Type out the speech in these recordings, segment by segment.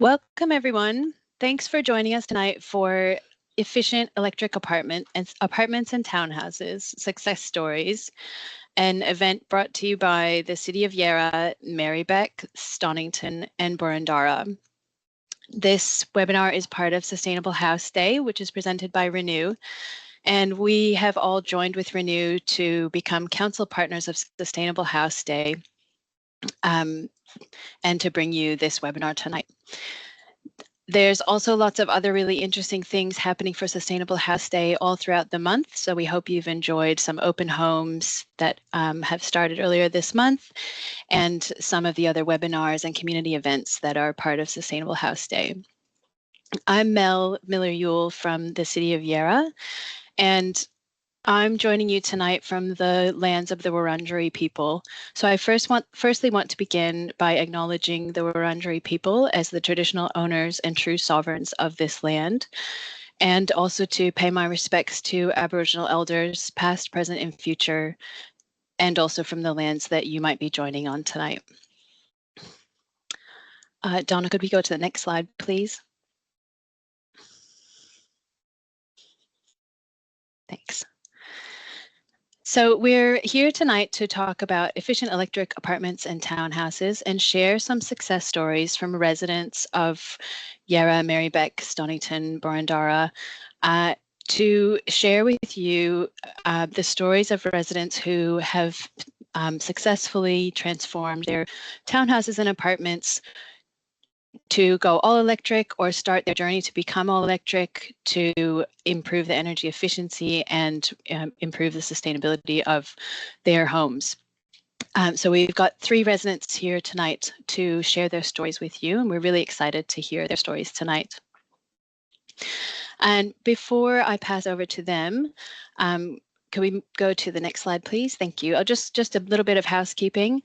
Welcome, everyone. Thanks for joining us tonight for Efficient Electric Apartments and Townhouses Success Stories, an event brought to you by the City of Yarra, Marybeck, Stonington, and Boroondara. This webinar is part of Sustainable House Day, which is presented by Renew, and we have all joined with Renew to become council partners of Sustainable House Day and to bring you this webinar tonight. There's also lots of other really interesting things happening for Sustainable House Day all throughout the month. So we hope you've enjoyed some open homes that have started earlier this month and some of the other webinars and community events that are part of Sustainable House Day. I'm Mel Miller-Yule from the City of Yarra, and I'm joining you tonight from the lands of the Wurundjeri people. So I firstly want to begin by acknowledging the Wurundjeri people as the traditional owners and true sovereigns of this land, and also to pay my respects to Aboriginal elders, past, present, and future, and also from the lands that you might be joining on tonight. Donna, could we go to the next slide, please? Thanks. So we're here tonight to talk about efficient electric apartments and townhouses and share some success stories from residents of Yarra, Marybeck, Stonington, Boroondara, to share with you the stories of residents who have successfully transformed their townhouses and apartments to go all electric or start their journey to become all electric, to improve the energy efficiency and improve the sustainability of their homes. So we've got 3 residents here tonight to share their stories with you, and we're really excited to hear their stories tonight. And before I pass over to them, can we go to the next slide, please? Thank you. Just a little bit of housekeeping.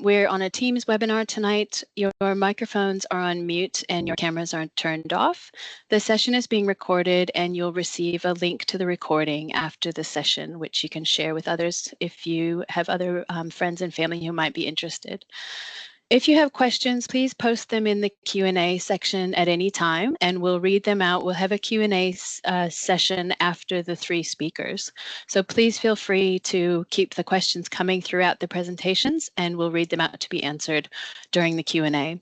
We're on a Teams webinar tonight. Your microphones are on mute and your cameras are turned off. The session is being recorded and you'll receive a link to the recording after the session, which you can share with others if you have other friends and family who might be interested. If you have questions, please post them in the Q&A section at any time, and we'll read them out. We'll have a Q&A session after the 3 speakers. So please feel free to keep the questions coming throughout the presentations, and we'll read them out to be answered during the Q&A.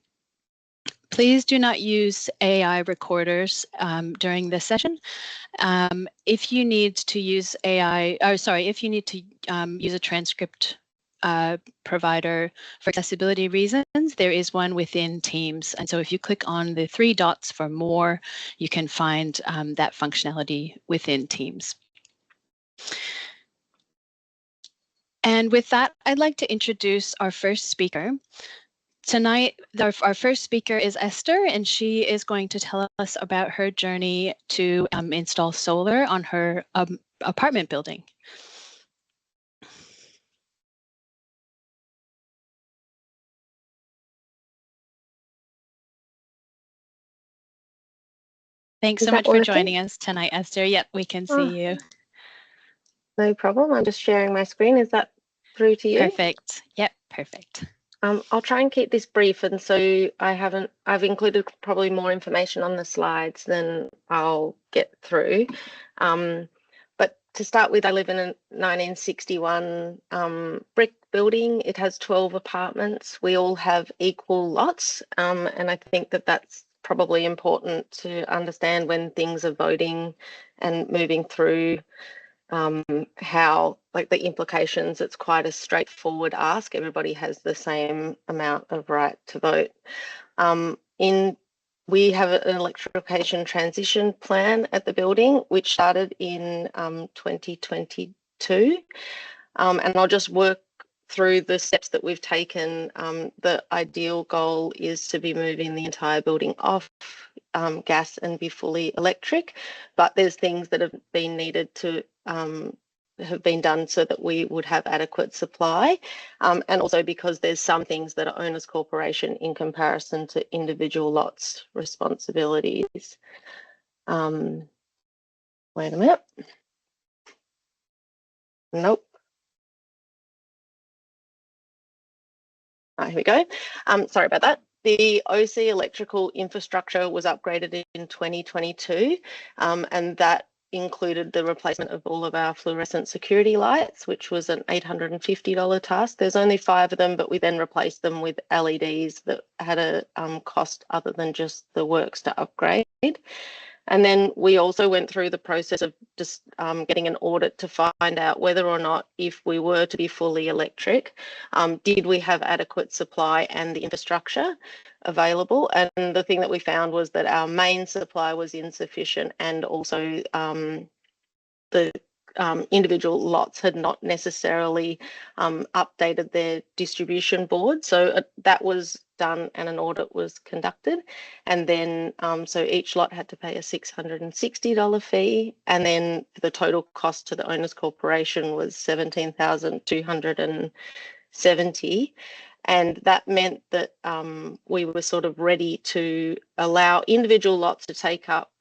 Please do not use AI recorders during this session. If you need to use if you need to use a transcript provider for accessibility reasons, there is one within Teams. And so if you click on the 3 dots for more, you can find that functionality within Teams. And with that, I'd like to introduce our first speaker. Tonight, our first speaker is Esther, and she is going to tell us about her journey to install solar on her apartment building. Thanks so much for joining us tonight, Esther. Yep, we can see you. No problem. I'm just sharing my screen. Is that through to you? Perfect. Yep, perfect. I'll try and keep this brief, and so I've included probably more information on the slides than I'll get through. But to start with, I live in a 1961 brick building. It has 12 apartments. We all have equal lots, and I think that that's probably important to understand when things are voting and moving through how, like, the implications. It's quite a straightforward ask. Everybody has the same amount of right to vote. We have an electrification transition plan at the building, which started in 2022. And I'll just work through the steps that we've taken. The ideal goal is to be moving the entire building off gas and be fully electric, but there's things that have been needed to have been done so that we would have adequate supply, and also because there's some things that are owners corporation in comparison to individual lots responsibilities. Wait a minute. Nope. Here we go. Sorry about that. the OC electrical infrastructure was upgraded in 2022, and that included the replacement of all of our fluorescent security lights, which was an $850 task. There's only 5 of them, but we then replaced them with LEDs that had a cost other than just the works to upgrade. And then we also went through the process of just getting an audit to find out whether or not, if we were to be fully electric, did we have adequate supply and the infrastructure available. And the thing that we found was that our main supply was insufficient, and also the individual lots had not necessarily updated their distribution board. So that was done and an audit was conducted. And then so each lot had to pay a $660 fee. And then the total cost to the owners corporation was $17,270. And that meant that we were sort of ready to allow individual lots to take up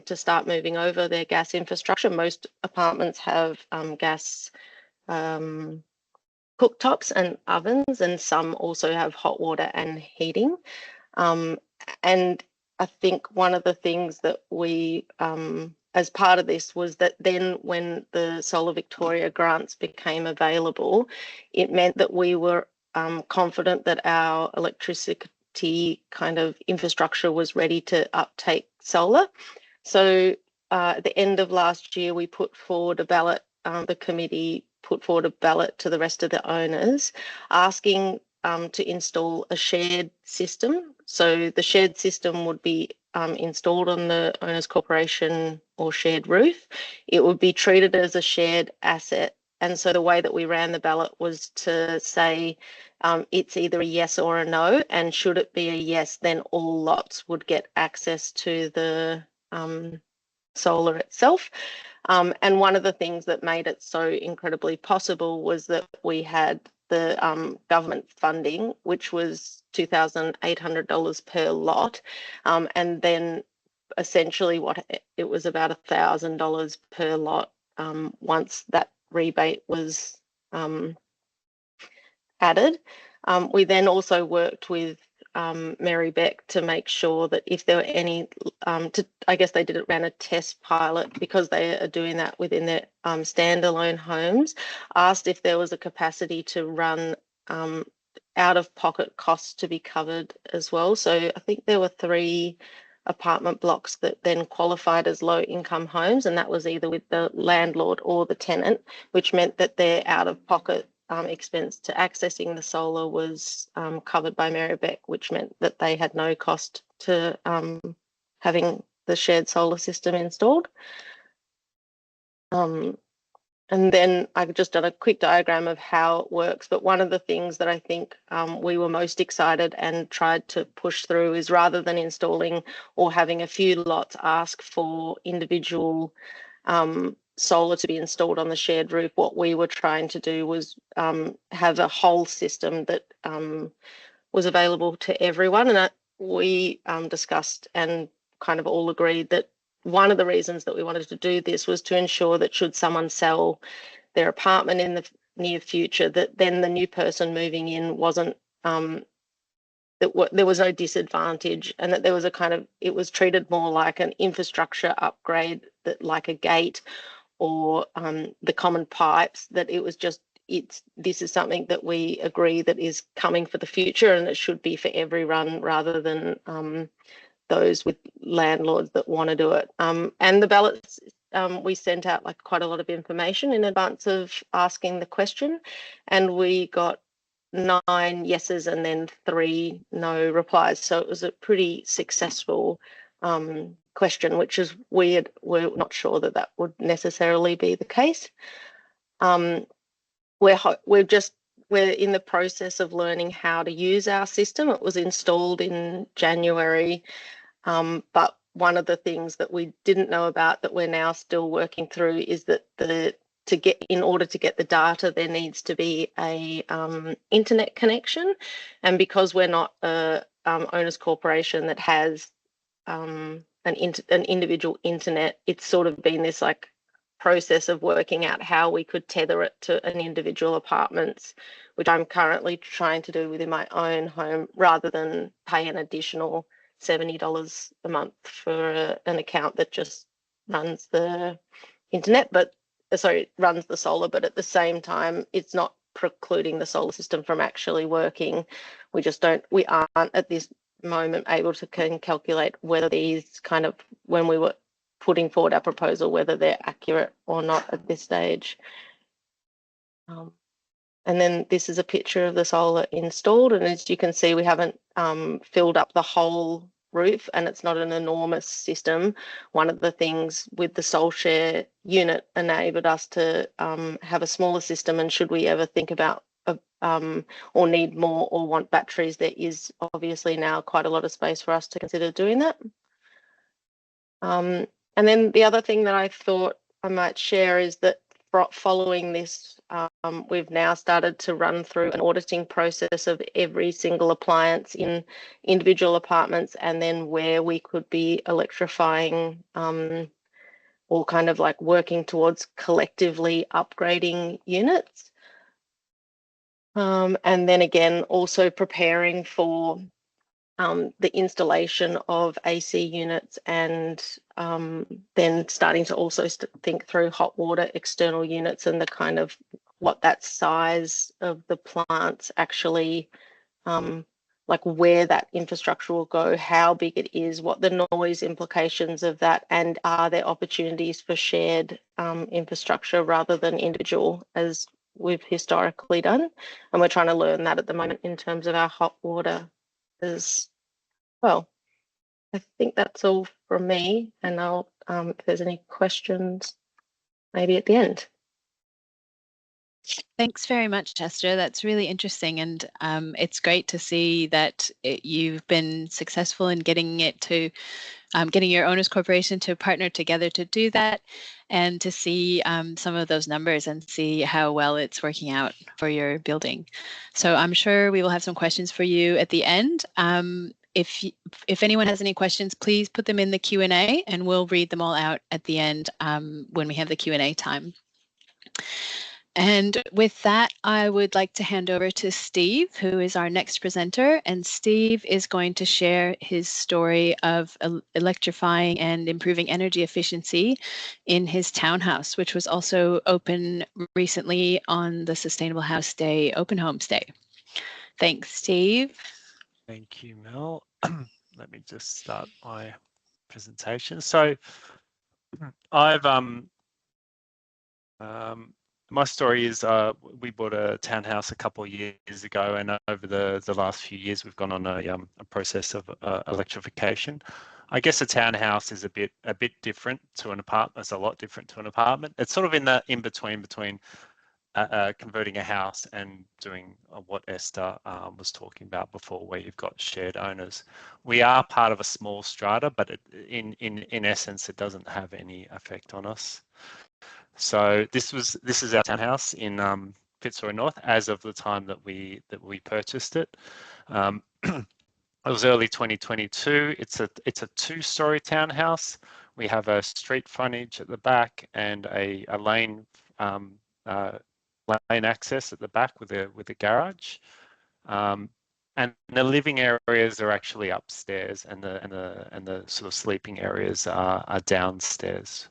to start moving over their gas infrastructure. Most apartments have gas cooktops and ovens, and some also have hot water and heating. And I think one of the things that we, as part of this, was that then when the Solar Victoria grants became available, it meant that we were confident that our electricity kind of infrastructure was ready to uptake solar. So at the end of last year, we put forward a ballot, the committee put forward a ballot to the rest of the owners asking to install a shared system. So the shared system would be installed on the owners corporation or shared roof. It would be treated as a shared asset. And so the way that we ran the ballot was to say it's either a yes or a no. And should it be a yes, then all lots would get access to the solar itself. And one of the things that made it so incredibly possible was that we had the government funding, which was $2,800 per lot. And then essentially it was about $1,000 per lot once that rebate was added. We then also worked with Mary Beck to make sure that if there were any, I guess they ran a test pilot because they are doing that within their standalone homes, asked if there was a capacity to run out-of-pocket costs to be covered as well. So I think there were 3 apartment blocks that then qualified as low-income homes, and that was either with the landlord or the tenant, which meant that their out-of-pocket expense to accessing the solar was covered by Mary Beck, which meant that they had no cost to having the shared solar system installed. And then I've just done a quick diagram of how it works. But one of the things that I think we were most excited and tried to push through is, rather than installing or having a few lots ask for individual solar to be installed on the shared roof, what we were trying to do was have a whole system that was available to everyone. And we discussed and kind of all agreed that one of the reasons that we wanted to do this was to ensure that should someone sell their apartment in the near future, that then the new person moving in wasn't, there was no disadvantage, and that there was a kind of, it was treated more like an infrastructure upgrade, that like a gate or the common pipes, that it was just, this is something that we agree that is coming for the future, and it should be for everyone rather than those with landlords that want to do it. And the ballots, we sent out like quite a lot of information in advance of asking the question, and we got 9 yeses and then 3 no replies. So it was a pretty successful question, which is weird. We're not sure that that would necessarily be the case. We're in the process of learning how to use our system. It was installed in January, but one of the things that we didn't know about that we're now still working through is that in order to get the data, there needs to be a internet connection, and because we're not a owners corporation that has an individual internet, it's sort of been this like process of working out how we could tether it to an individual apartments, which I'm currently trying to do within my own home, rather than pay an additional $70 a month for an account that just runs the internet, but sorry, runs the solar, but at the same time, it's not precluding the solar system from actually working. We aren't at this moment able to calculate whether these kind of, when we were putting forward our proposal, whether they're accurate or not at this stage. And then this is a picture of the solar installed, and as you can see, we haven't filled up the whole roof, and it's not an enormous system. One of the things with the SolShare unit enabled us to have a smaller system, and should we ever think about or need more or want batteries, there is obviously now quite a lot of space for us to consider doing that. And then the other thing that I thought I might share is that following this, we've now started to run through an auditing process of every single appliance in individual apartments, and then where we could be electrifying or kind of like working towards collectively upgrading units. And then again, also preparing for the installation of AC units, and then starting to also think through hot water external units and the kind of what that size of the plants actually, like where that infrastructure will go, how big it is, what the noise implications of that, and are there opportunities for shared infrastructure rather than individual, as we've historically done. And we're trying to learn that at the moment in terms of our hot water as well. I think that's all from me, and I'll, if there's any questions, maybe at the end. Thanks very much, Esther. That's really interesting, and it's great to see that you've been successful in getting it to getting your owners corporation to partner together to do that, and to see some of those numbers and see how well it's working out for your building. So I'm sure we will have some questions for you at the end. If anyone has any questions, please put them in the Q&A, and we'll read them all out at the end when we have the Q&A time. And with that, I would like to hand over to Steve, who is our next presenter. And Steve is going to share his story of electrifying and improving energy efficiency in his townhouse, which was also open recently on the Sustainable House Day Open Homes Day. Thanks, Steve. Thank you, Mel. Let me just start my presentation. So I've my story is we bought a townhouse a couple of years ago, and over the last few years we've gone on a process of electrification. I guess a townhouse is a bit different to an apartment. It's a lot different to an apartment. It's sort of in the between converting a house and doing what Esther was talking about before, where you've got shared owners. We are part of a small strata, but in essence, it doesn't have any effect on us. So this is our townhouse in Fitzroy North as of the time that we purchased it. It was early 2022. It's a 2-story townhouse. We have a street frontage at the back and a lane lane access at the back with a garage. And the living areas are actually upstairs, and the sort of sleeping areas are downstairs.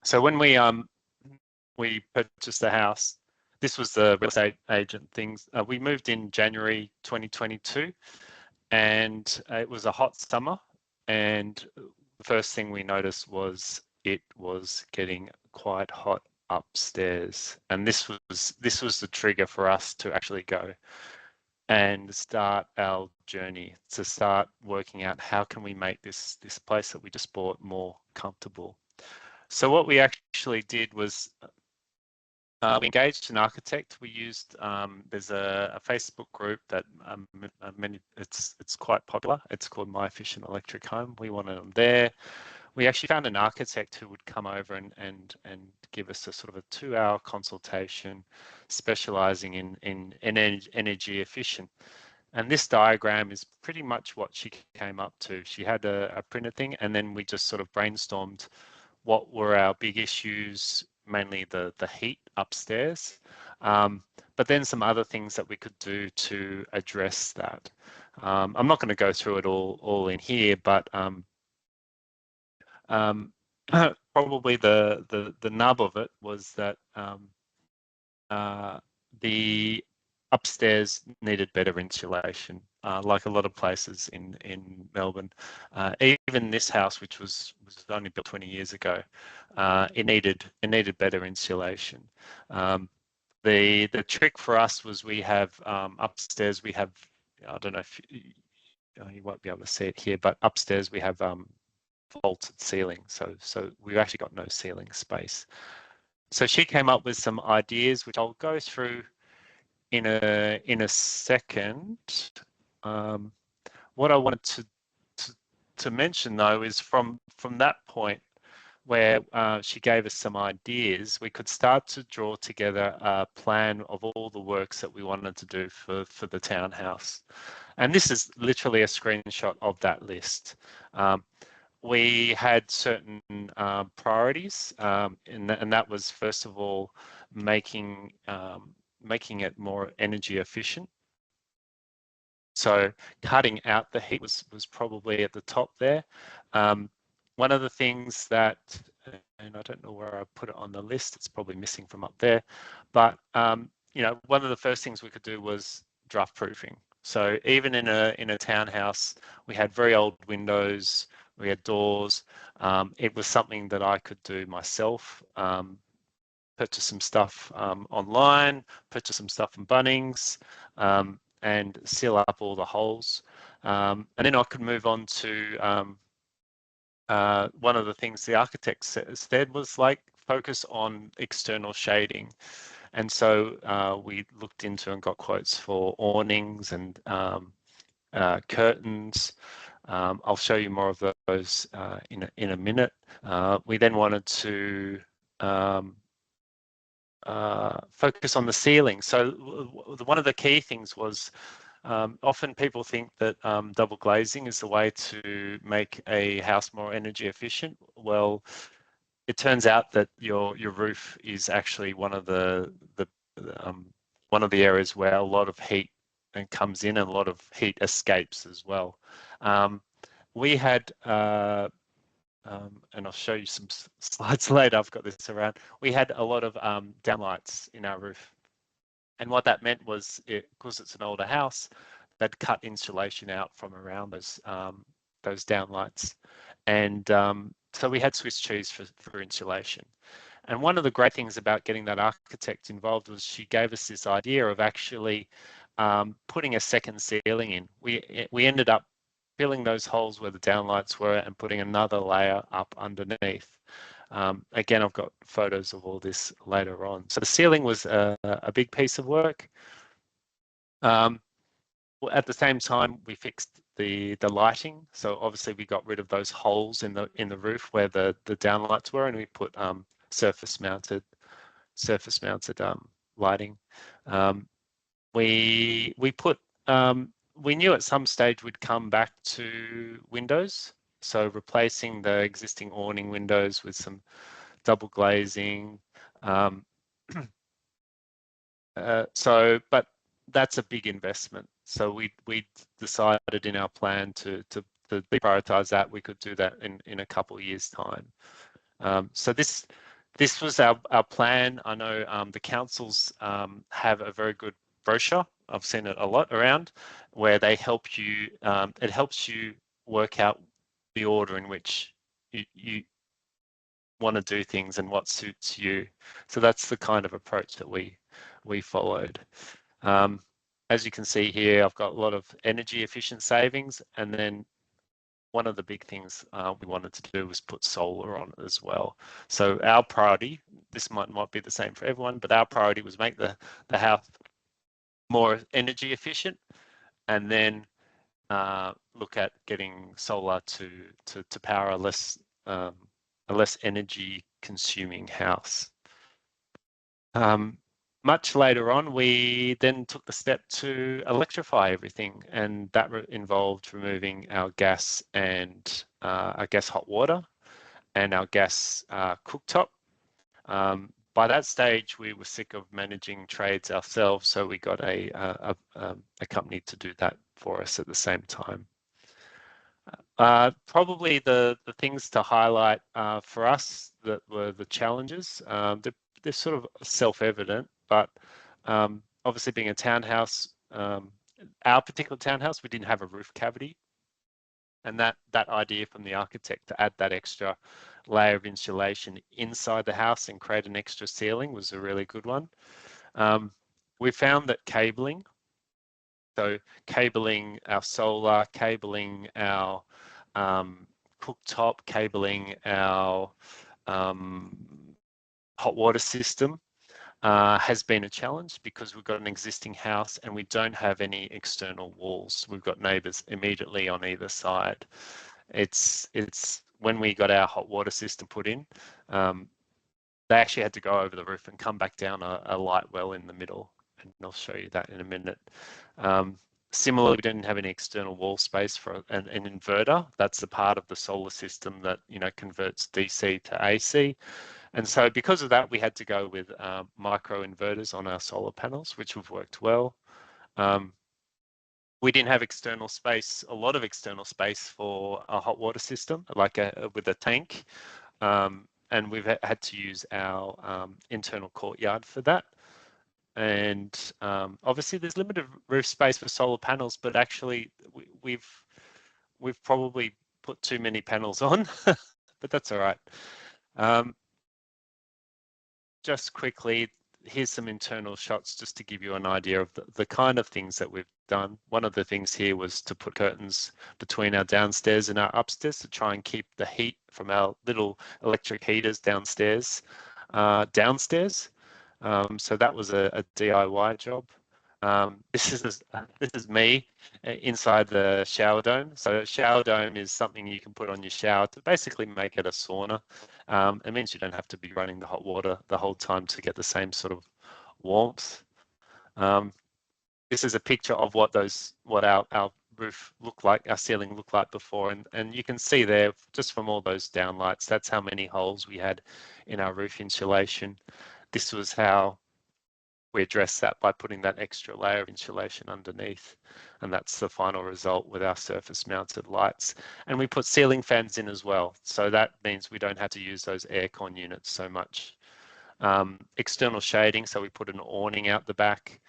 So when we purchased the house, this was the real estate agent things. We moved in January 2022, and it was a hot summer. And the first thing we noticed was it was getting quite hot upstairs, and this was the trigger for us to actually go and start our journey, to start working out how can we make this place that we just bought more comfortable. So what we actually did was we engaged an architect. We used there's a Facebook group that it's quite popular. It's called My Efficient Electric Home. We wanted them there. We actually found an architect who would come over and give us a sort of a 2-hour consultation, specializing in energy efficient. And this diagram is pretty much what she came up to. She had a printed thing, and then we just sort of brainstormed what were our big issues, mainly the heat upstairs, but then some other things that we could do to address that. I'm not going to go through it all in here, but probably the nub of it was that the upstairs needed better insulation, like a lot of places in Melbourne. Even this house, which was only built 20 years ago, it needed better insulation. The trick for us was we have upstairs, we have, I don't know if you won't be able to see it here, but upstairs we have vaulted ceiling, so we've actually got no ceiling space. So she came up with some ideas, which I'll go through in a second. What I wanted to mention though is from that point where she gave us some ideas, we could start to draw together a plan of all the works that we wanted to do for the townhouse. And this is literally a screenshot of that list. We had certain priorities, and that was first of all making it more energy efficient. So cutting out the heat was probably at the top there. One of the things that, and I don't know where I put it on the list, it's probably missing from up there, but you know, one of the first things we could do was draft proofing. So even in a townhouse, we had very old windows, we had doors. It was something that I could do myself. Purchase some stuff online, purchase some stuff from Bunnings, and seal up all the holes. And then I could move on to one of the things the architect said was like focus on external shading. And so we looked into and got quotes for awnings and curtains. I'll show you more of those in a minute. We then wanted to focus on the ceiling. So one of the key things was often people think that double glazing is the way to make a house more energy efficient. Well, it turns out that your roof is actually one of the areas where a lot of heat comes in and a lot of heat escapes as well. We had and I'll show you some slides later. I've got this around. We had a lot of downlights in our roof. And what that meant was, because it's an older house, they'd cut insulation out from around those downlights. And so we had Swiss cheese for insulation. And one of the great things about getting that architect involved was she gave us this idea of actually putting a second ceiling in. We ended up filling those holes where the downlights were and putting another layer up underneath. Again, I've got photos of all this later on. So the ceiling was a big piece of work. At the same time, we fixed the lighting. So obviously we got rid of those holes in the roof where the downlights were, and we put surface mounted lighting. We put we knew at some stage we'd come back to windows, so replacing the existing awning windows with some double glazing. But that's a big investment. So we decided in our plan to prioritize that. We could do that in a couple of years' time. So this was our plan. I know the councils have a very good brochure. I've seen it a lot around, where they help you. It helps you work out the order in which you want to do things and what suits you. So that's the kind of approach that we followed. As you can see here, I've got a lot of energy efficient savings, and then one of the big things we wanted to do was put solar on it as well. So our priority, this might not be the same for everyone, but our priority was make the house more energy efficient, and then look at getting solar to power a less energy consuming house. Much later on, we then took the step to electrify everything, and that involved removing our gas and our gas hot water, and our gas cooktop. By that stage, we were sick of managing trades ourselves, so we got a company to do that for us at the same time. Probably the things to highlight for us that were the challenges, they're sort of self-evident, but obviously being a townhouse, our particular townhouse, we didn't have a roof cavity. And that idea from the architect to add that extra layer of insulation inside the house and create an extra ceiling was a really good one. We found that cabling, so cabling our solar, cabling our cooktop, cabling our hot water system has been a challenge because we've got an existing house and we don't have any external walls. We've got neighbours immediately on either side. It's when we got our hot water system put in, they actually had to go over the roof and come back down a light well in the middle, and I'll show you that in a minute. Similarly, we didn't have any external wall space for an inverter. That's the part of the solar system that converts DC to AC. And so because of that, we had to go with micro inverters on our solar panels, which have worked well. We didn't have external space, a lot of external space for a hot water system, like with a tank. And we've had to use our internal courtyard for that. And obviously there's limited roof space for solar panels, but actually we've probably put too many panels on, but that's all right. Just quickly, here's some internal shots just to give you an idea of the kind of things that we've done. One of the things here was to put curtains between our downstairs and our upstairs to try and keep the heat from our little electric heaters downstairs. So that was a DIY job. This is me inside the shower dome. So a shower dome is something you can put on your shower to basically make it a sauna. It means you don't have to be running the hot water the whole time to get the same sort of warmth. This is a picture of what our roof looked like, our ceiling looked like before, and you can see there just from all those downlights, that's how many holes we had in our roof insulation. This was how we address that by putting that extra layer of insulation underneath, and that's the final result with our surface mounted lights. And we put ceiling fans in as well, so that means we don't have to use those aircon units so much. External shading, so we put an awning out the back,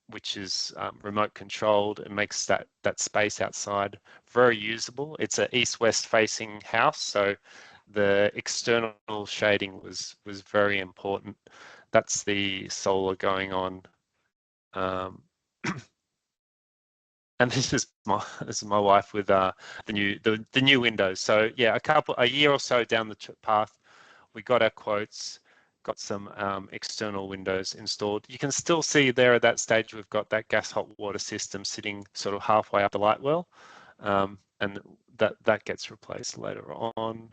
which is remote controlled and makes that space outside very usable. It's an east-west facing house, so the external shading was very important. That's the solar going on. And this is my wife with the new windows. So yeah, a year or so down the path, we got our quotes, got some external windows installed. You can still see there at that stage we've got that gas hot water system sitting sort of halfway up the light well, and that gets replaced later on.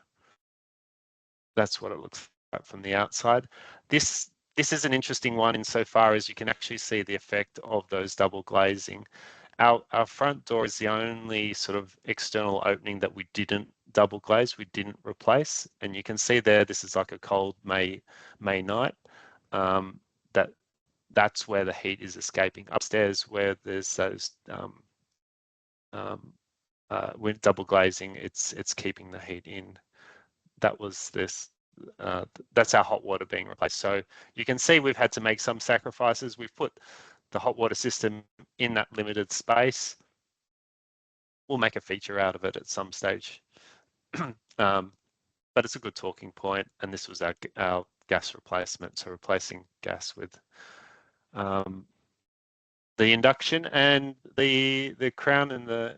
That's what it looks like from the outside. This is an interesting one insofar as you can actually see the effect of those double glazing. Our front door is the only sort of external opening that we didn't double glaze, we didn't replace. And you can see there, this is like a cold May night. That's where the heat is escaping. Upstairs where there's those with double glazing, it's keeping the heat in. That was this. That's our hot water being replaced. So you can see we've had to make some sacrifices. We've put the hot water system in that limited space. We'll make a feature out of it at some stage. But it's a good talking point. And this was our gas replacement. So replacing gas with the induction, and the crown and the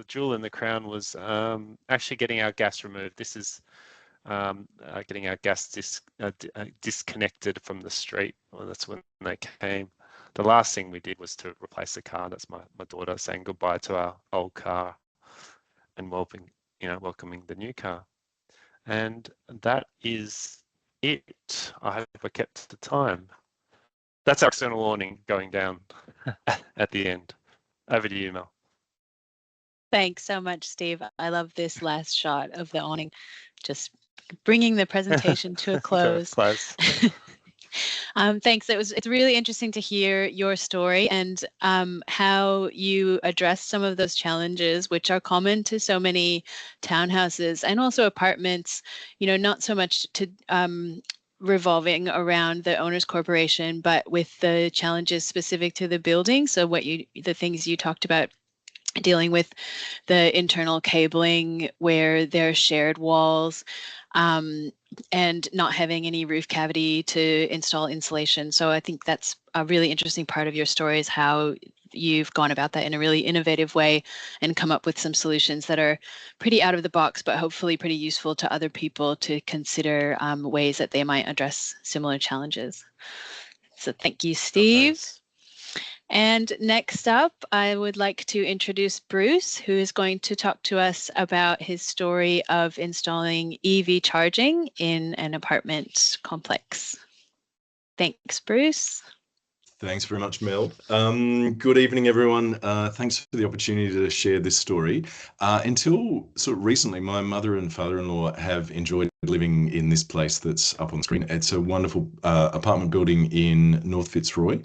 jewel in the crown was actually getting our gas removed. This is getting our gas disconnected from the street. Well, that's when they came. The last thing we did was to replace the car. That's my daughter saying goodbye to our old car and welcoming the new car. And that is it. I hope I kept the time. That's our external awning going down at the end. Over to you, Mel. Thanks so much, Steve. I love this last shot of the awning, just bringing the presentation to a close. Thanks. It's really interesting to hear your story and how you address some of those challenges, which are common to so many townhouses and also apartments. You know, not so much to revolving around the owner's corporation, but with the challenges specific to the building. So the things you talked about, dealing with the internal cabling where there are shared walls, and not having any roof cavity to install insulation. So I think that's a really interesting part of your story, is how you've gone about that in a really innovative way and come up with some solutions that are pretty out of the box, but hopefully pretty useful to other people to consider ways that they might address similar challenges. So thank you, Steve. And next up, I would like to introduce Bruce, who is going to talk to us about his story of installing EV charging in an apartment complex. Thanks, Bruce. Thanks very much, Mel. Good evening, everyone. Thanks for the opportunity to share this story. Until sort of recently, my mother and father-in-law have enjoyed living in this place that's up on screen. It's a wonderful apartment building in North Fitzroy.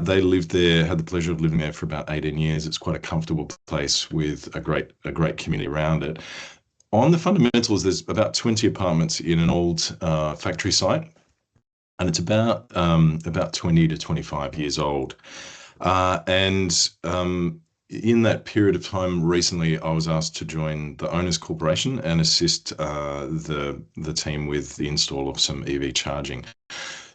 They lived there, had the pleasure of living there for about 18 years. It's quite a comfortable place with a great community around it. On the fundamentals, there's about 20 apartments in an old factory site, and it's about 20 to 25 years old. In that period of time recently, I was asked to join the Owners Corporation and assist the team with the install of some EV charging.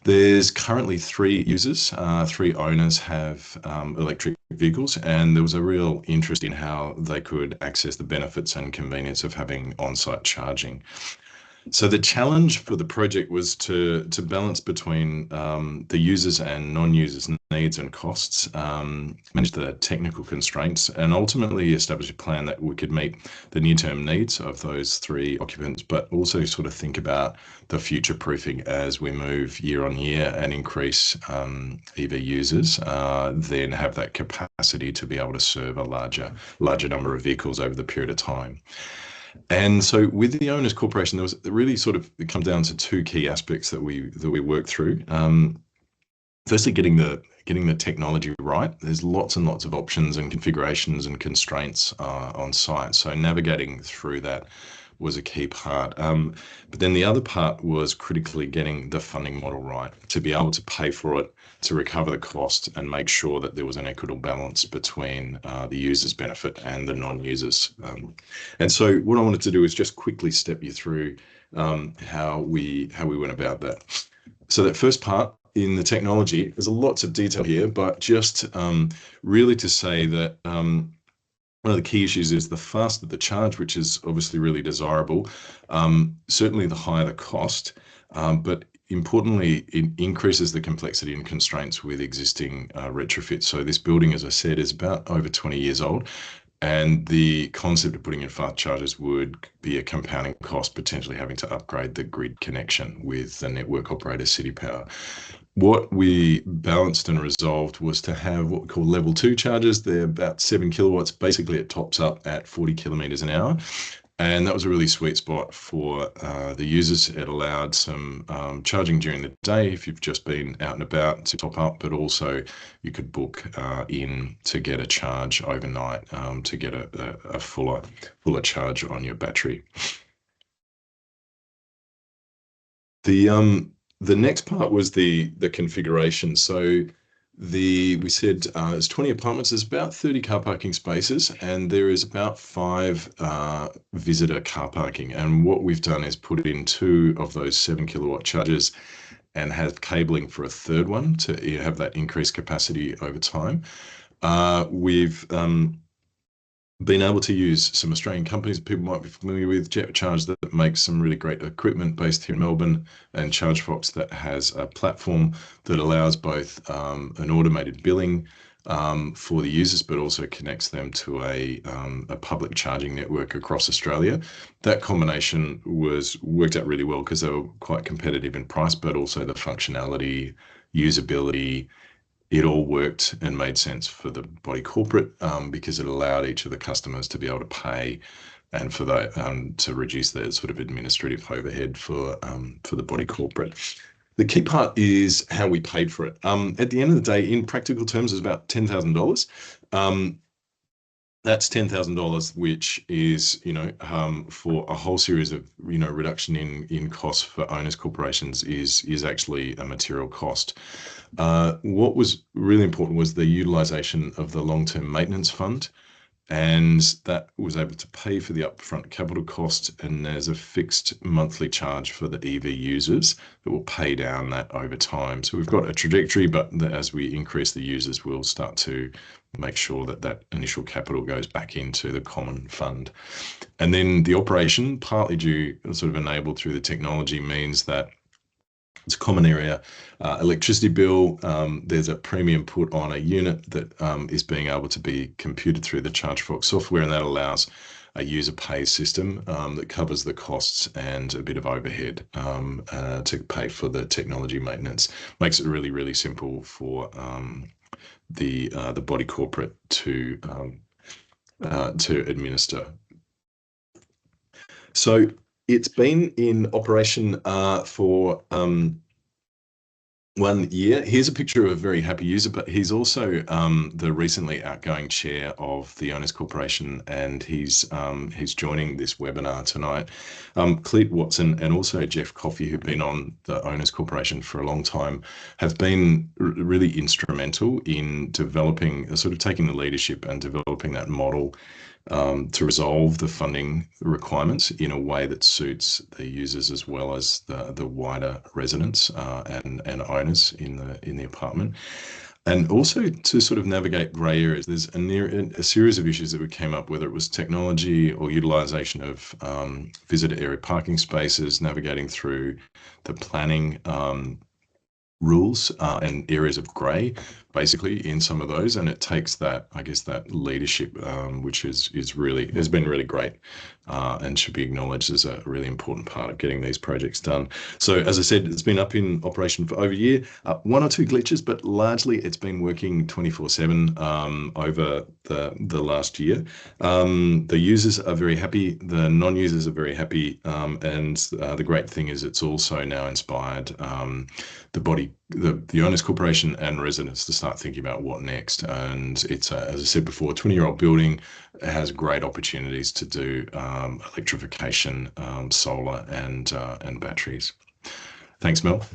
There's currently 3 users, 3 owners have electric vehicles, and there was a real interest in how they could access the benefits and convenience of having on-site charging. So the challenge for the project was to balance between the users and non-users' needs and costs, manage the technical constraints, and ultimately establish a plan that we could meet the near-term needs of those 3 occupants, but also sort of think about the future proofing as we move year on year and increase EV users, then have that capacity to be able to serve a larger number of vehicles over the period of time. And so with the Owners Corporation, there was really sort of, it comes down to 2 key aspects that we work through. Firstly, getting the technology right. There's lots and lots of options and configurations and constraints on site. So navigating through that was a key part. But then the other part was critically getting the funding model right, to be able to pay for it, to recover the cost, and make sure that there was an equitable balance between the users' benefit and the non-users. And so what I wanted to do is just quickly step you through how we went about that. So that first part, in the technology, there's lots of detail here, but just really to say that one of the key issues is the faster the charge, which is obviously really desirable. Certainly the higher the cost, but importantly, it increases the complexity and constraints with existing retrofits. So this building, as I said, is about over 20 years old. And the concept of putting in fast chargers would be a compounding cost, potentially having to upgrade the grid connection with the network operator, City Power. What we balanced and resolved was to have what we call level 2 chargers. They're about 7 kilowatts. Basically, it tops up at 40 kilometers an hour. And that was a really sweet spot for the users. It allowed some charging during the day if you've just been out and about to top up, but also you could book in to get a charge overnight to get a fuller charge on your battery. The next part was the configuration. So we said there's 20 apartments, there's about 30 car parking spaces, and there is about 5 visitor car parking. And what we've done is put in 2 of those 7 kilowatt chargers and have cabling for a third one to have that increased capacity over time. We've been able to use some Australian companies people might be familiar with, JetCharge, that makes some really great equipment based here in Melbourne, and ChargeFox that has a platform that allows both an automated billing for the users, but also connects them to a public charging network across Australia. That combination worked out really well because they were quite competitive in price, but also the functionality, usability, it all worked and made sense for the body corporate because it allowed each of the customers to be able to pay and for that to reduce their sort of administrative overhead for the body corporate. The key part is how we paid for it. At the end of the day, in practical terms, it's about $10,000. That's $10,000, which is, for a whole series of, reduction in costs for owners corporations is actually a material cost. What was really important was the utilization of the long-term maintenance fund, and that was able to pay for the upfront capital cost, and there's a fixed monthly charge for the EV users that will pay down that over time. So we've got a trajectory, but as we increase the users, we'll start to make sure that that initial capital goes back into the common fund. And then the operation, partly sort of enabled through the technology, means that it's a common area electricity bill. There's a premium put on a unit that is being able to be computed through the ChargeFox software, and that allows a user pay system that covers the costs and a bit of overhead to pay for the technology maintenance. Makes it really, really simple for the body corporate to administer. So it's been in operation for 1 year. Here's a picture of a very happy user, but he's also the recently outgoing chair of the Owners Corporation, and he's joining this webinar tonight. Cleet Watson and also Jeff Coffey, who've been on the Owners Corporation for a long time, have been really instrumental in developing, sort of taking the leadership and developing that model to resolve the funding requirements in a way that suits the users as well as the wider residents and owners in the apartment. And also to sort of navigate grey areas. There's a series of issues that we came up, whether it was technology or utilization of visitor area parking spaces, navigating through the planning rules and areas of grey, basically, in some of those. And it takes that, I guess, that leadership, which has been really great and should be acknowledged as a really important part of getting these projects done. So as I said, it's been up in operation for over a year, 1 or 2 glitches, but largely it's been working 24/7 over the last year. The users are very happy, the non-users are very happy, and the great thing is it's also now inspired the Owners Corporation and residents to start thinking about what next. And it's, as I said before, a 20-year-old building. It has great opportunities to do electrification, solar, and batteries. Thanks, Mel.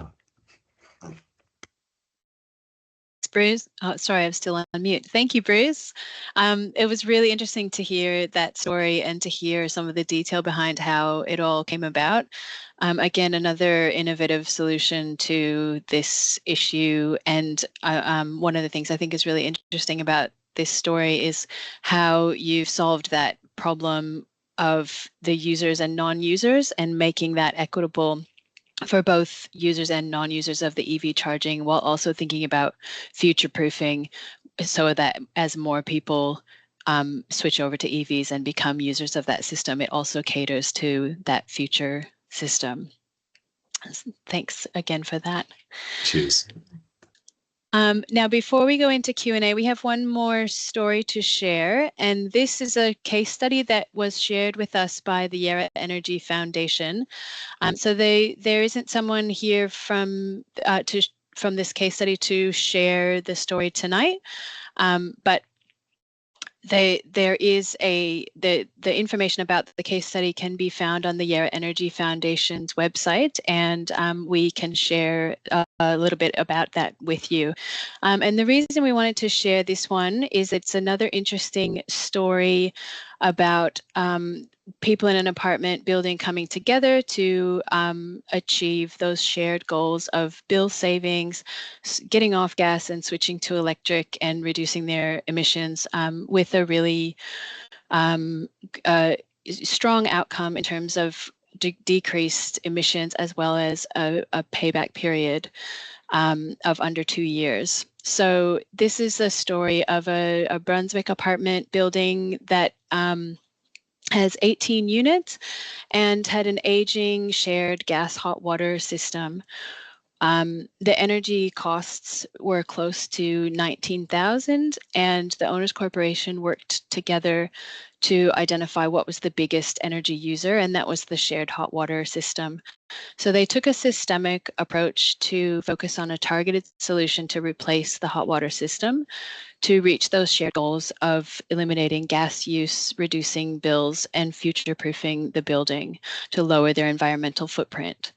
Bruce. Oh, sorry, I'm still on mute. Thank you, Bruce. It was really interesting to hear that story and to hear some of the detail behind how it all came about. Again, another innovative solution to this issue. And one of the things I think is really interesting about this story is how you've solved that problem of the users and non-users and making that equitable for both users and non-users of the EV charging, while also thinking about future-proofing so that as more people switch over to EVs and become users of that system, it also caters to that future system. Thanks again for that. Cheers. Now, before we go into Q&A, we have one more story to share, and this is a case study that was shared with us by the Yarra Energy Foundation. So there isn't someone here from this case study to share the story tonight, but there is the information about the case study can be found on the Yarra Energy Foundation's website, and we can share a little bit about that with you. And the reason we wanted to share this one is it's another interesting story about people in an apartment building coming together to achieve those shared goals of bill savings, getting off gas and switching to electric, and reducing their emissions with a really strong outcome in terms of decreased emissions, as well as a payback period of under 2 years. So this is a story of a Brunswick apartment building that has 18 units and had an aging shared gas hot water system. The energy costs were close to 19,000, and the owners corporation worked together to identify what was the biggest energy user, and that was the shared hot water system. So they took a systemic approach to focus on a targeted solution to replace the hot water system to reach those shared goals of eliminating gas use, reducing bills, and future-proofing the building to lower their environmental footprint.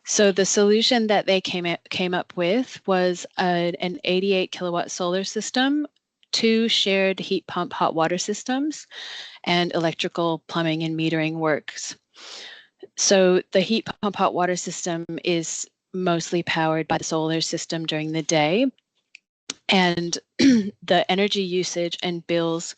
So the solution that they came up with was an 88 kilowatt solar system, 2 shared heat pump hot water systems, and electrical, plumbing, and metering works. So the heat pump hot water system is mostly powered by the solar system during the day, and the energy usage and bills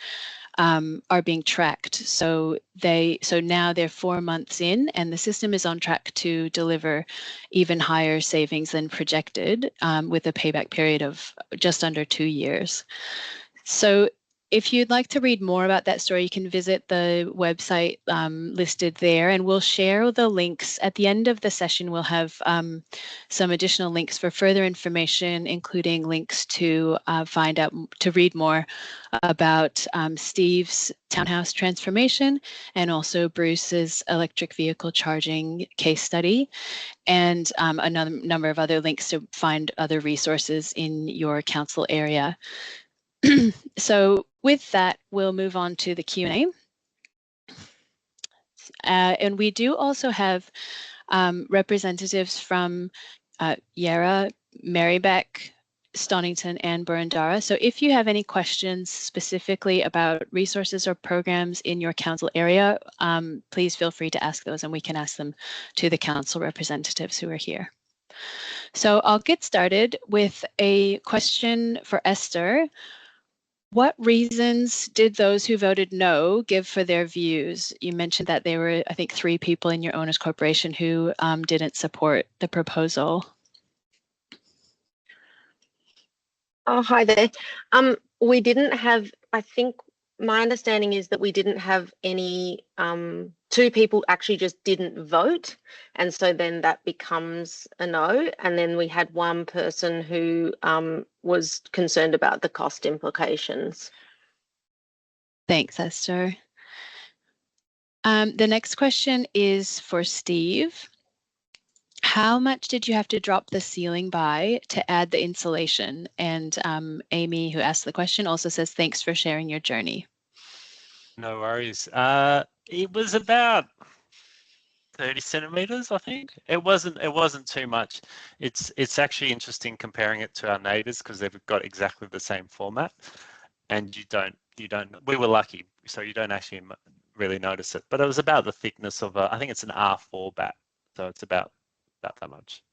are being tracked. So now they're 4 months in, and the system is on track to deliver even higher savings than projected, with a payback period of just under 2 years. So if you'd like to read more about that story, you can visit the website listed there, and we'll share the links. At the end of the session, we'll have some additional links for further information, including links to read more about Steve's townhouse transformation and also Bruce's electric vehicle charging case study, and another number of other links to find other resources in your council area. So with that, we'll move on to the Q&A. And we do also have representatives from Yarra, Marybeck, Stonington, and Burundara. So if you have any questions specifically about resources or programs in your council area, please feel free to ask those, and we can ask them to the council representatives who are here. So I'll get started with a question for Esther. What reasons did those who voted no give for their views? You mentioned that there were, I think, 3 people in your owners corporation who didn't support the proposal. Oh, hi there. We didn't have, I think my understanding is that we didn't have any, 2 people actually just didn't vote. And so then that becomes a no. And then we had 1 person who was concerned about the cost implications. Thanks, Esther. The next question is for Steve. How much did you have to drop the ceiling by to add the insulation? And Amy, who asked the question, also says, thanks for sharing your journey. No worries. It was about 30 centimeters, I think. It wasn't too much. It's actually interesting comparing it to our neighbors because they've got exactly the same format, and you don't. We were lucky, so you don't actually really notice it. But it was about the thickness of I think it's an R4 bat, so it's about that much.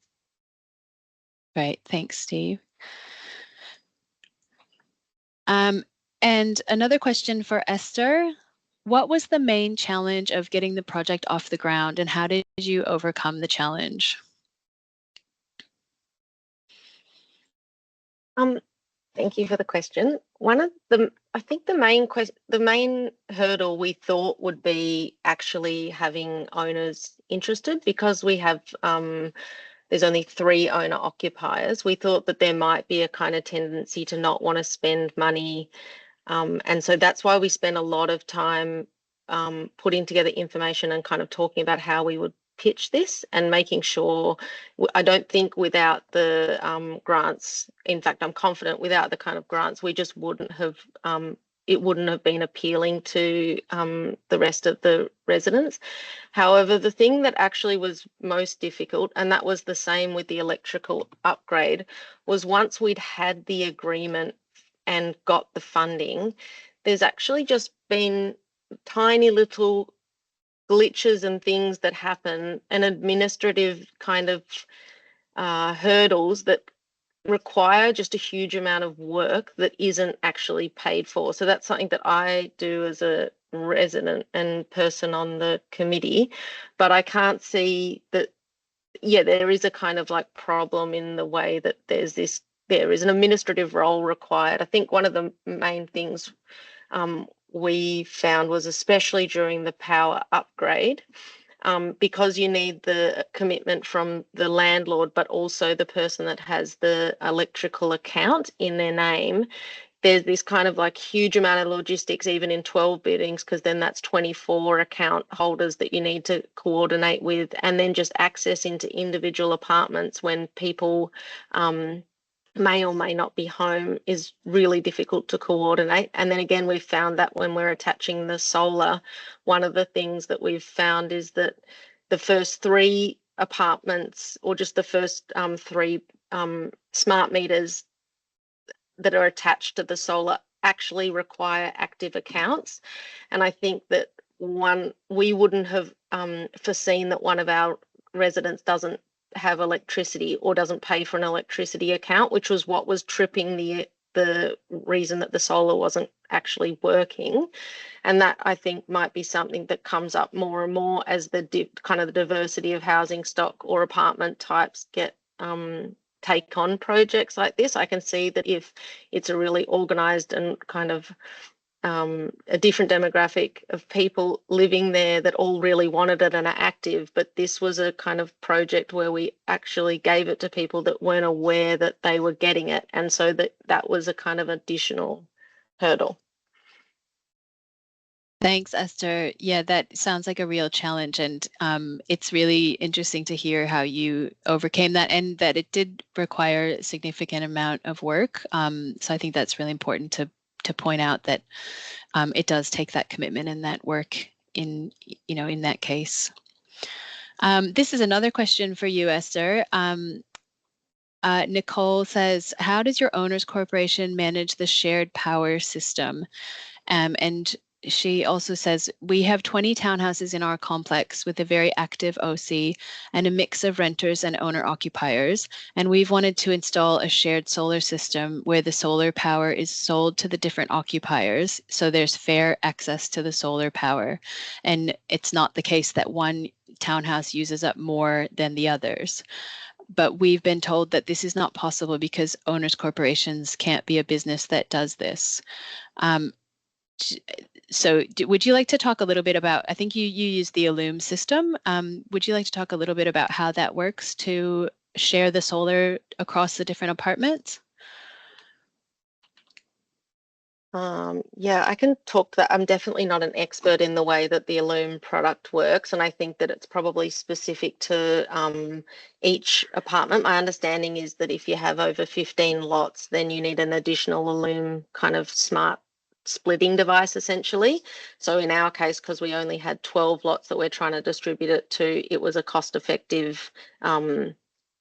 Great, thanks, Steve. And another question for Esther. What was the main challenge of getting the project off the ground, and how did you overcome the challenge? Thank you for the question. I think the main hurdle we thought would be actually having owners interested, because we have there's only 3 owner occupiers. We thought that there might be a kind of tendency to not want to spend money. And so that's why we spent a lot of time putting together information and kind of talking about how we would pitch this and making sure. I don't think without the grants, in fact, I'm confident without the kind of grants, we just wouldn't have, it wouldn't have been appealing to the rest of the residents. However, the thing that actually was most difficult, and that was the same with the electrical upgrade, was once we'd had the agreement and got the funding, there's actually just been tiny little glitches and things that happen, and administrative kind of hurdles that require just a huge amount of work that isn't actually paid for. So that's something that I do as a resident and person on the committee, but I can't see that. Yeah, there is a kind of like problem in the way that there is an administrative role required. I think one of the main things we found was, especially during the power upgrade, because you need the commitment from the landlord, but also the person that has the electrical account in their name. There's this kind of like huge amount of logistics, even in 12 buildings, because then that's 24 account holders that you need to coordinate with, and then just access into individual apartments when people may or may not be home is really difficult to coordinate. And then again, we've found that when we're attaching the solar, one of the things that we've found is that the first 3 apartments, or just the first 3 smart meters that are attached to the solar, actually require active accounts. And I think that we wouldn't have foreseen that one of our residents doesn't have electricity or doesn't pay for an electricity account, which was what was tripping the reason that the solar wasn't actually working. And that, I think, might be something that comes up more and more as the kind of the diversity of housing stock or apartment types take on projects like this. I can see that if it's a really organised and kind of a different demographic of people living there that all really wanted it and are active, but this was a kind of project where we actually gave it to people that weren't aware that they were getting it, and so that was a kind of additional hurdle. Thanks, Esther. Yeah, that sounds like a real challenge, and it's really interesting to hear how you overcame that, and that it did require a significant amount of work. So I think that's really important to point out that it does take that commitment and that work in that case. This is another question for you, Esther. Nicole says, how does your owners corporation manage the shared power system? And she also says, we have 20 townhouses in our complex with a very active OC and a mix of renters and owner occupiers. And we've wanted to install a shared solar system where the solar power is sold to the different occupiers. So there's fair access to the solar power. And it's not the case that one townhouse uses up more than the others. But we've been told that this is not possible because owners corporations can't be a business that does this. So would you like to talk a little bit about, I think you use the Illume system. Would you like to talk a little bit about how that works to share the solar across the different apartments? Yeah, I can talk to that. I'm definitely not an expert in the way that the Illume product works, and I think that it's probably specific to each apartment. My understanding is that if you have over 15 lots, then you need an additional Illume kind of smart splitting device, essentially. So in our case, because we only had 12 lots that we're trying to distribute it to, it was a cost-effective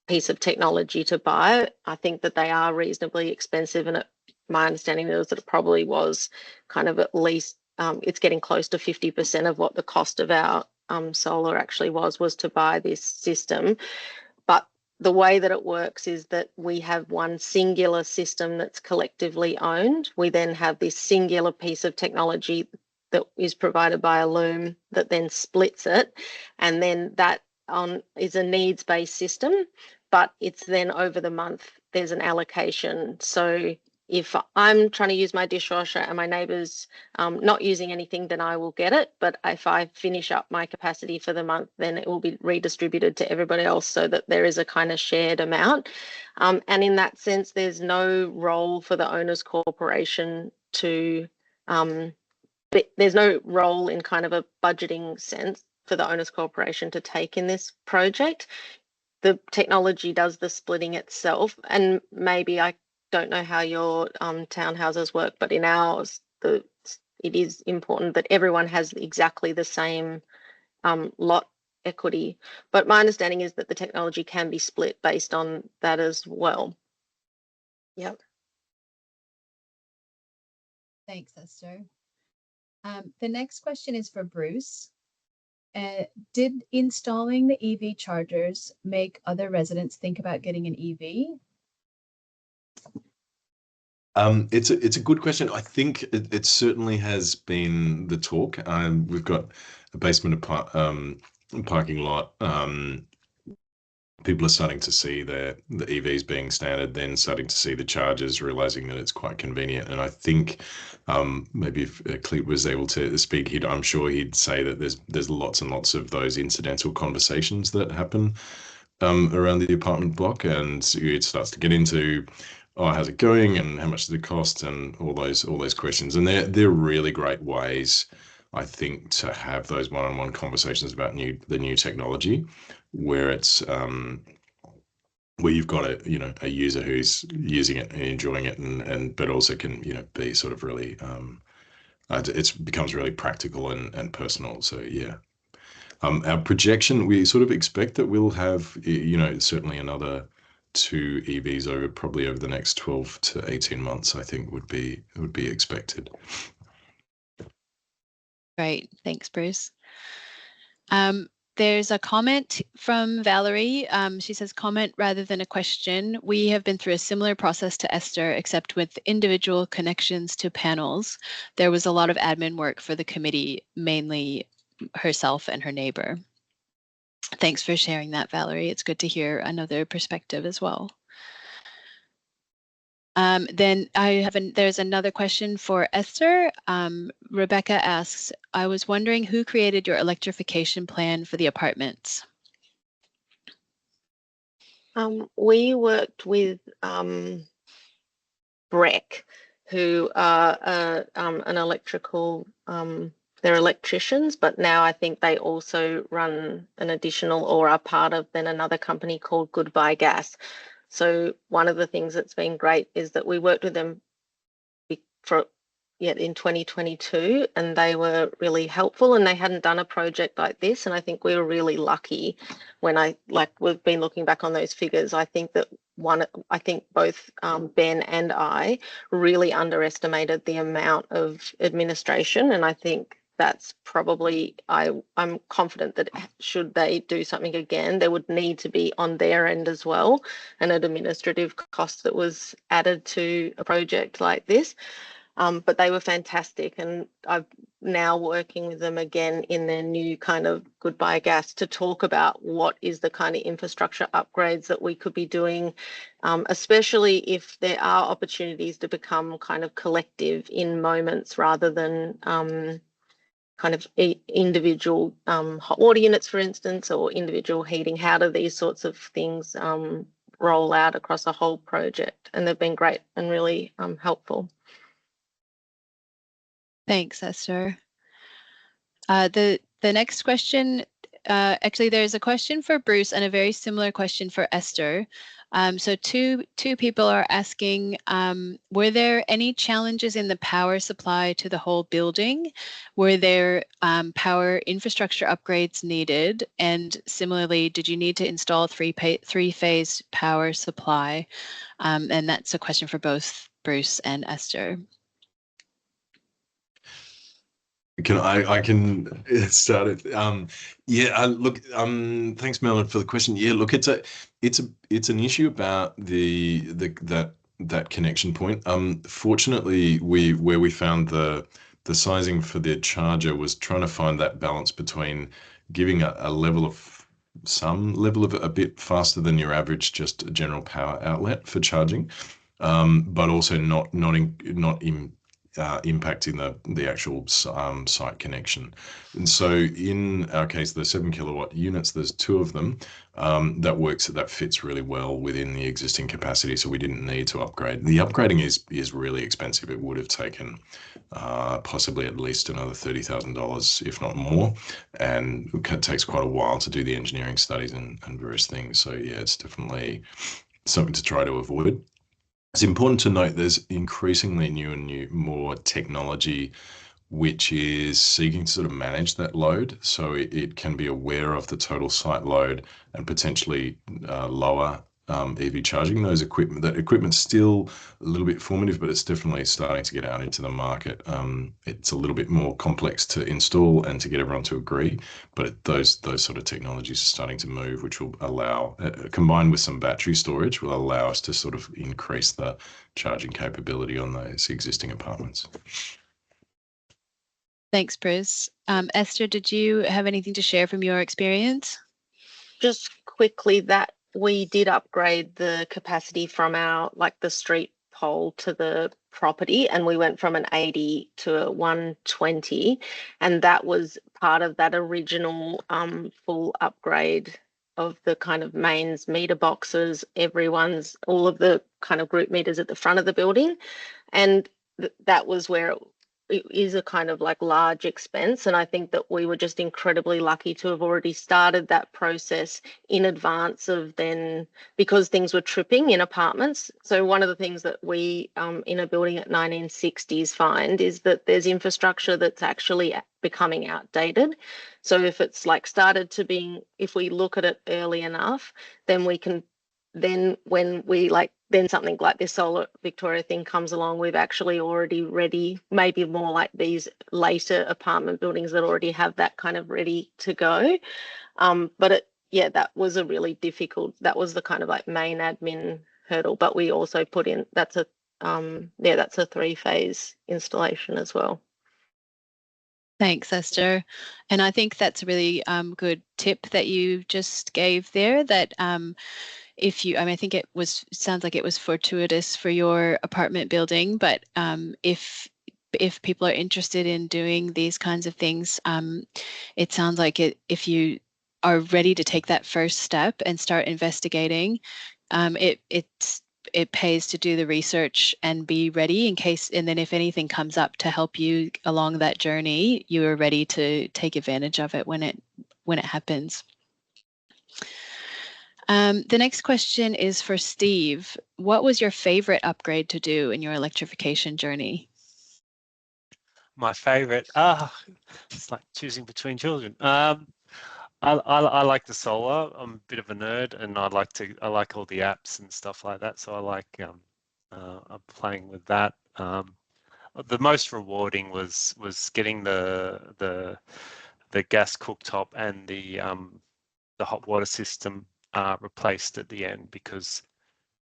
piece of technology to buy. I think that they are reasonably expensive, and my understanding was that it probably was kind of at least it's getting close to 50% of what the cost of our solar actually was to buy this system. But the way that it works is that we have one singular system that's collectively owned. We then have this singular piece of technology that is provided by Illume that then splits it, and then that is a needs-based system, but it's then over the month there's an allocation. So if I'm trying to use my dishwasher and my neighbour's not using anything, then I will get it. But if I finish up my capacity for the month, then it will be redistributed to everybody else so that there is a kind of shared amount. And in that sense, there's no role for the owners corporation to, there's no role in kind of a budgeting sense for the owners corporation to take in this project. The technology does the splitting itself, and maybe I don't know how your townhouses work, but in ours, it is important that everyone has exactly the same lot equity. But my understanding is that the technology can be split based on that as well. Yep. Thanks, Esther. The next question is for Bruce. Did installing the EV chargers make other residents think about getting an EV? It's a good question. I think it certainly has been the talk. We've got a basement parking lot people are starting to see the EVs being standard, then starting to see the chargers, realizing that it's quite convenient. And I think maybe if Clete was able to speak, I'm sure he'd say that there's lots and lots of those incidental conversations that happen around the apartment block, and it starts to get into, oh, how's it going, and how much does it cost, and all those questions. And they're really great ways, I think, to have those one-on-one conversations about the new technology, where it's where you've got a user who's using it and enjoying it, and but also can be sort of really it becomes really practical and personal. So yeah. Our projection, we sort of expect that we'll have, certainly another 2 EVs probably over the next 12 to 18 months, I think would be expected. Great, thanks, Bruce. There's a comment from Valerie. She says, comment rather than a question. We have been through a similar process to Esther, except with individual connections to panels. There was a lot of admin work for the committee, mainly herself and her neighbor. Thanks for sharing that, Valerie. It's good to hear another perspective as well. Then there's another question for Esther. Rebecca asks, I was wondering who created your electrification plan for the apartments? We worked with Breck, who are an electrical, they're electricians, but now I think they also run an additional or are part of then another company called Goodbye Gas. So one of the things that's been great is that we worked with them in 2022, and they were really helpful, and they hadn't done a project like this, and I think we were really lucky when we've been looking back on those figures. I think that both Ben and I really underestimated the amount of administration, and I think that's probably, I'm confident that should they do something again, there would need to be on their end as well an administrative cost that was added to a project like this. But they were fantastic, and I'm now working with them again in their new kind of Goodbye Gas to talk about what is the kind of infrastructure upgrades that we could be doing, especially if there are opportunities to become kind of collective in moments rather than kind of individual hot water units, for instance, or individual heating. How do these sorts of things roll out across a whole project? And they've been great and really helpful. Thanks, Esther. The next question, actually, there's a question for Bruce and a very similar question for Esther. So two people are asking, were there any challenges in the power supply to the whole building? Were there power infrastructure upgrades needed? And similarly, did you need to install three-phase power supply? And that's a question for both Bruce and Esther. I can start it. Look, thanks, Melon, for the question. Yeah, look, it's an issue about that connection point. Fortunately, where we found the sizing for the charger was trying to find that balance between giving a level of a bit faster than your average just general power outlet for charging, but also not impacting the actual site connection. And so in our case, the 7 kilowatt units, there's 2 of them that fits really well within the existing capacity, so we didn't need to upgrade. The upgrading is really expensive. It would have taken possibly at least another $30,000, if not more, and it takes quite a while to do the engineering studies and various things. So yeah, it's definitely something to try to avoid. It's important to note there's increasingly more technology which is seeking to sort of manage that load, so it can be aware of the total site load and potentially lower EV charging. That equipment's still a little bit formative, but it's definitely starting to get out into the market. It's a little bit more complex to install and to get everyone to agree, but those sort of technologies are starting to move, which will allow, combined with some battery storage, will allow us to sort of increase the charging capability on those existing apartments. Thanks, Bruce. Esther, did you have anything to share from your experience? Just quickly, that we did upgrade the capacity from our, like the street pole to the property, and we went from an 80 to a 120, and that was part of that original full upgrade of the kind of mains meter boxes, all of the kind of group meters at the front of the building. And that was where it is a kind of like large expense. And I think that we were just incredibly lucky to have already started that process in advance of then, because things were tripping in apartments. So one of the things that we in a building at 1960s find is that there's infrastructure that's actually becoming outdated. So if it's like started to being, if we look at it early enough, then we can, then when we like, then something like this Solar Victoria thing comes along, we've actually already ready, maybe more like these later apartment buildings that already have that kind of ready to go. But yeah, that was a really difficult, that was the kind of like main admin hurdle. But we also put in, that's a 3-phase installation as well. Thanks, Esther. And I think that's a really good tip that you just gave there, that if you, I mean, I think sounds like it was fortuitous for your apartment building, but if people are interested in doing these kinds of things, it sounds like if you are ready to take that first step and start investigating, it pays to do the research and be ready in case, and then if anything comes up to help you along that journey, you are ready to take advantage of it when it happens. The next question is for Steve. What was your favorite upgrade to do in your electrification journey? My favorite, it's like choosing between children. I like the solar. I'm a bit of a nerd, and I like all the apps and stuff like that. So I like I'm playing with that. The most rewarding was getting the gas cooktop and the hot water system replaced at the end, because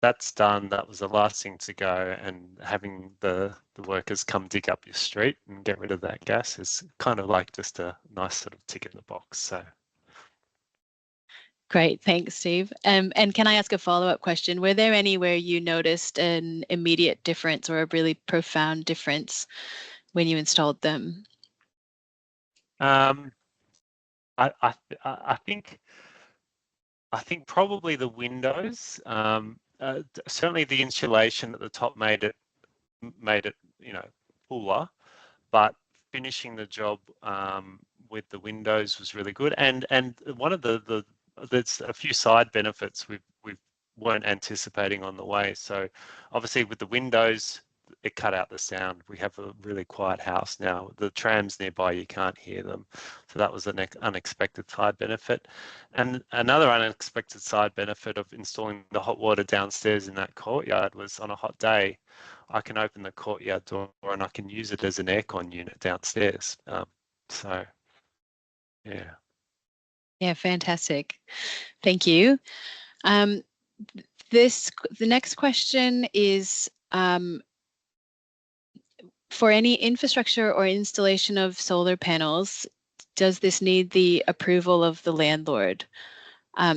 that's done. That was the last thing to go, and having the workers come dig up your street and get rid of that gas is kind of like just a nice sort of tick in the box. So. Great, thanks, Steve. And can I ask a follow-up question? Were there anywhere you noticed an immediate difference or a really profound difference when you installed them? I think probably the windows. Certainly the insulation at the top made it cooler, but finishing the job with the windows was really good. And one of there's a few side benefits we weren't anticipating on the way. So obviously with the windows, it cut out the sound. We have a really quiet house now. The trams nearby, you can't hear them. So that was an unexpected side benefit. And another unexpected side benefit of installing the hot water downstairs in that courtyard was, on a hot day, I can open the courtyard door and I can use it as an aircon unit downstairs. So, yeah. Yeah, fantastic. Thank you. The next question is, for any infrastructure or installation of solar panels, does this need the approval of the landlord?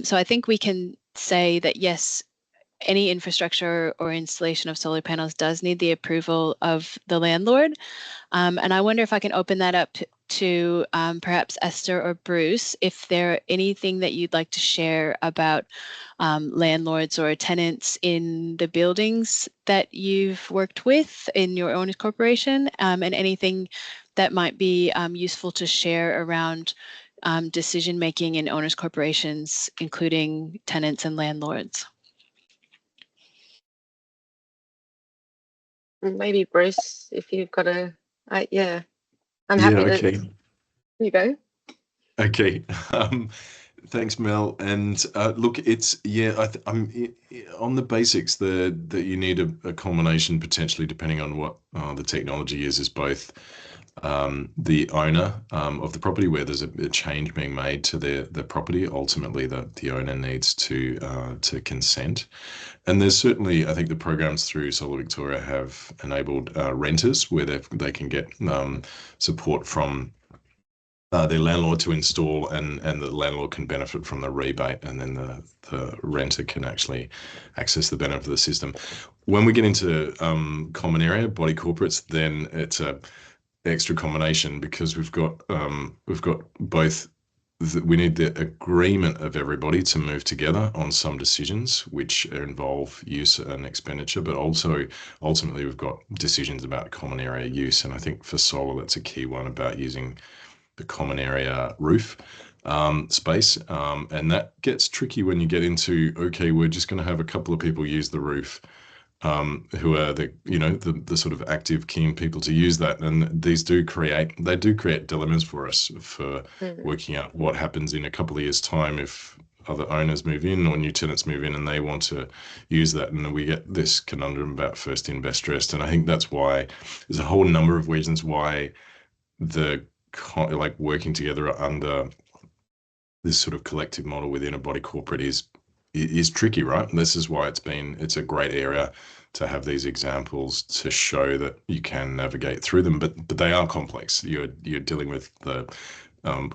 So I think we can say that yes, any infrastructure or installation of solar panels does need the approval of the landlord. And I wonder if I can open that up to perhaps Esther or Bruce, if there anything that you'd like to share about landlords or tenants in the buildings that you've worked with in your own corporation, and anything that might be useful to share around decision making in owners corporations, including tenants and landlords. Maybe Bruce, if you've got yeah, I'm happy to. Okay. Here you go. Okay. Thanks, Mel. And look, it's I'm on the basics. That you need a culmination, potentially, depending on what the technology is both the owner of the property, where there's a change being made to the property. Ultimately, the owner needs to consent. And there's certainly, I think, the programs through Solar Victoria have enabled renters where they can get support from their landlord to install, and the landlord can benefit from the rebate, and then the renter can actually access the benefit of the system. When we get into common area body corporates, then it's a extra combination, because we've got both. We need the agreement of everybody to move together on some decisions which involve use and expenditure, but also ultimately we've got decisions about common area use. And I think for solar, that's a key one, about using the common area roof space. And that gets tricky when you get into, okay, we're just going to have a couple of people use the roof, who are the sort of active, keen people to use that. And these do create dilemmas for us for working out what happens in a couple of years' time if other owners move in or new tenants move in and they want to use that. And then we get this conundrum about first in, best dressed. And I think that's why there's a whole number of reasons why working together under this sort of collective model within a body corporate is tricky, right? And this is why it's a great area to have these examples to show that you can navigate through them, but they are complex. You're dealing with the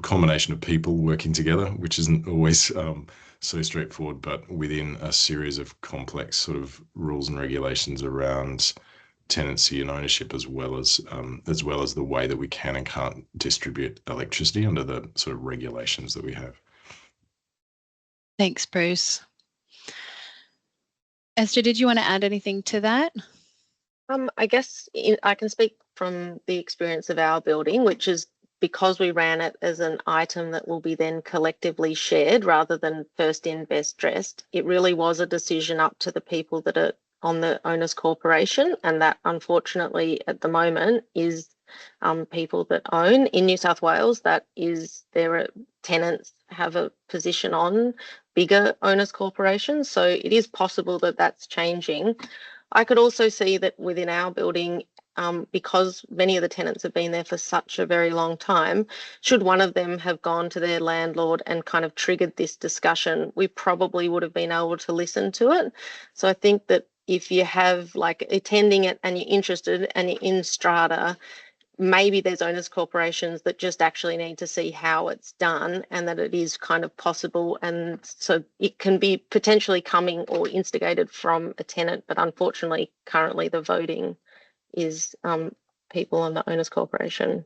combination of people working together, which isn't always so straightforward, but within a series of complex sort of rules and regulations around tenancy and ownership, as well as the way that we can and can't distribute electricity under the sort of regulations that we have. Thanks, Bruce. Esther, did you want to add anything to that? I guess I can speak from the experience of our building, which is because we ran it as an item that will be then collectively shared rather than first in, best dressed. It really was a decision up to the people that are on the owners corporation, and that unfortunately at the moment is people that own in New South Wales. That is, their tenants have a position on bigger owners corporations, so it is possible that that's changing. I could also see that within our building, because many of the tenants have been there for such a very long time, should one of them have gone to their landlord and kind of triggered this discussion, we probably would have been able to listen to it. So I think that if you have like attending it and you're interested and you're in strata, maybe there's owners corporations that just actually need to see how it's done and that it is kind of possible. And so it can be potentially coming or instigated from a tenant, but unfortunately currently the voting is people on the owners corporation.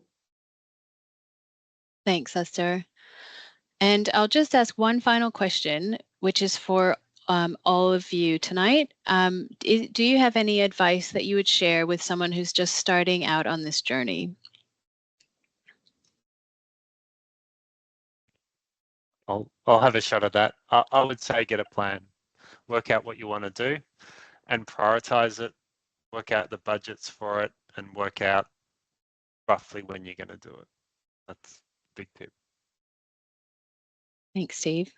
Thanks, Esther. And I'll just ask one final question, which is for all of you tonight. Do you have any advice that you would share with someone who's just starting out on this journey? I'll have a shot at that. I would say get a plan, work out what you want to do and prioritize it, work out the budgets for it, and work out roughly when you're going to do it. That's a big tip. Thanks, Steve.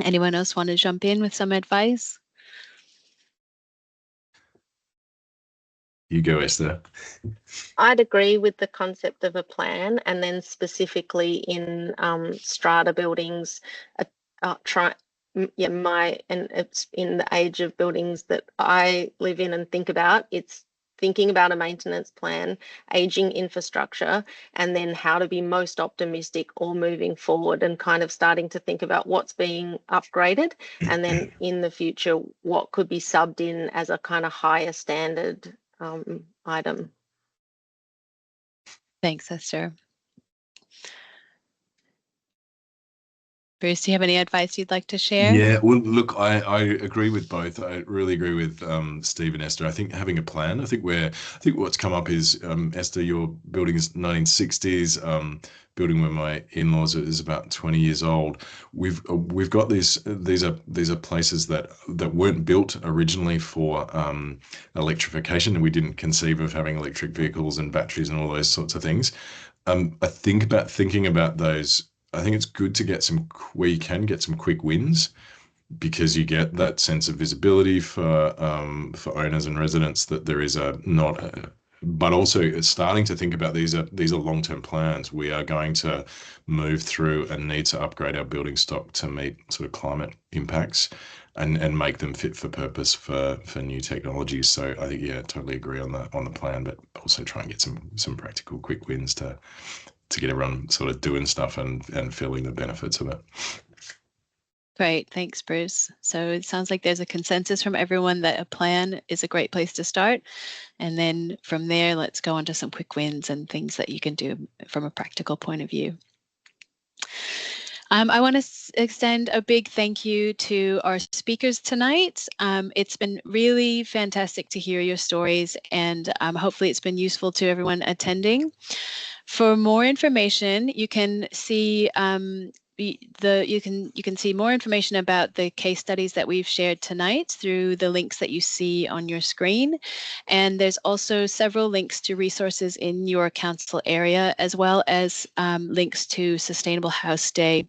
Anyone else want to jump in with some advice? You go, Esther. I'd agree with the concept of a plan, and then specifically in strata buildings, and it's in the age of buildings that I live in and think about, it's thinking about a maintenance plan, aging infrastructure, and then how to be most optimistic or moving forward, and kind of starting to think about what's being upgraded, and then in the future, what could be subbed in as a kind of higher standard item. Thanks, Esther. Bruce, do you have any advice you'd like to share? Yeah, well, look, I agree with both. I really agree with Steve and Esther. I think having a plan. I think what's come up is Esther, your building is 1960s. Building where my in-laws is about 20 years old. We've got these are places that weren't built originally for electrification, and we didn't conceive of having electric vehicles and batteries and all those sorts of things. I think about thinking about those. I think it's good to get where you can get some quick wins, because you get that sense of visibility for owners and residents that there is but also it's starting to think about these are long-term plans. We are going to move through and need to upgrade our building stock to meet sort of climate impacts and make them fit for purpose for new technologies. So I think, yeah, totally agree on the plan, but also try and get some practical quick wins to get everyone sort of doing stuff and feeling the benefits of it. Great, thanks, Bruce. So it sounds like there's a consensus from everyone that a plan is a great place to start. And then from there, let's go on to some quick wins and things that you can do from a practical point of view. I want to extend a big thank you to our speakers tonight. It's been really fantastic to hear your stories, and hopefully it's been useful to everyone attending. For more information, you can see you can see more information about the case studies that we've shared tonight through the links that you see on your screen. And there's also several links to resources in your council area, as well as links to Sustainable House Day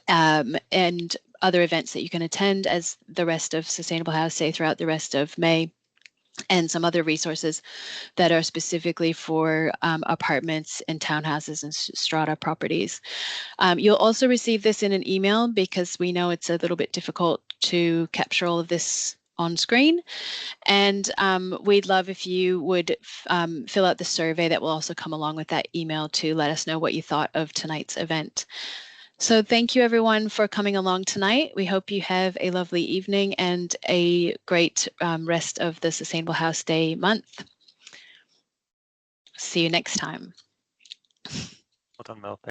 and other events that you can attend as the rest of Sustainable House Day throughout the rest of May, and some other resources that are specifically for apartments and townhouses and strata properties. You'll also receive this in an email because we know it's a little bit difficult to capture all of this on screen. And we'd love if you would fill out the survey that will also come along with that email to let us know what you thought of tonight's event. So thank you everyone for coming along tonight. We hope you have a lovely evening and a great rest of the Sustainable House Day month. See you next time. Well done, Mel.